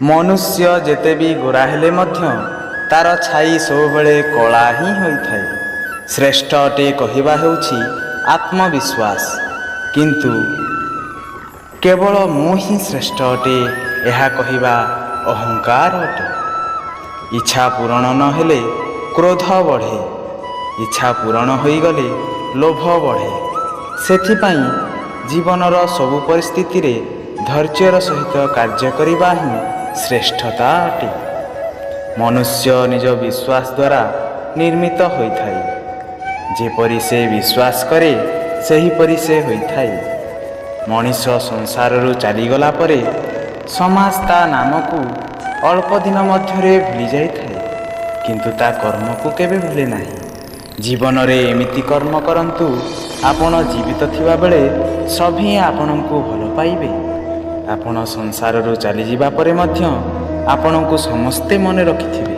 ମନୁଷ୍ୟ ଯେତେ ବି ଗୋରା ହେଲେ ମଧ୍ୟ ତାର ଛାଇ ସବୁବେଳେ କଳା ହିଁ ହୋଇଥାଏ। ଶ୍ରେଷ୍ଠ ଅଟେ କହିବା ହେଉଛି ଆତ୍ମବିଶ୍ୱାସ, କିନ୍ତୁ କେବଳ ମୁଁ ହିଁ ଶ୍ରେଷ୍ଠ ଅଟେ ଏହା କହିବା ଅହଙ୍କାର ଅଟେ। ଇଚ୍ଛା ପୂରଣ ନ ହେଲେ କ୍ରୋଧ ବଢ଼େ, ଇଚ୍ଛା ପୂରଣ ହୋଇଗଲେ ଲୋଭ ବଢ଼େ। ସେଥିପାଇଁ ଜୀବନର ସବୁ ପରିସ୍ଥିତିରେ ଧୈର୍ଯ୍ୟର ସହିତ କାର୍ଯ୍ୟ କରିବା ହିଁ ଶ୍ରେଷ୍ଠତା ଅଟେ। ମନୁଷ୍ୟ ନିଜ ବିଶ୍ୱାସ ଦ୍ୱାରା ନିର୍ମିତ ହୋଇଥାଏ। ଯେପରି ସେ ବିଶ୍ୱାସ କରେ ସେହିପରି ସେ ହୋଇଥାଏ। ମଣିଷ ସଂସାରରୁ ଚାଲିଗଲା ପରେ ସମାଜ ତା ନାମକୁ ଅଳ୍ପ ଦିନ ମଧ୍ୟରେ ଭୁଲି ଯାଇଥାଏ, କିନ୍ତୁ ତା କର୍ମକୁ କେବେ ଭୁଲେ ନାହିଁ। ଜୀବନରେ ଏମିତି କର୍ମ କରନ୍ତୁ ଆପଣ ଜୀବିତ ଥିବାବେଳେ ସଭିଏଁ ଆପଣଙ୍କୁ ଭଲ ପାଇବେ। ଆପଣ ସଂସାରରୁ ଚାଲିଯିବା ପରେ ମଧ୍ୟ ଆପଣଙ୍କୁ ସମସ୍ତେ ମନେ ରଖିଥିବେ।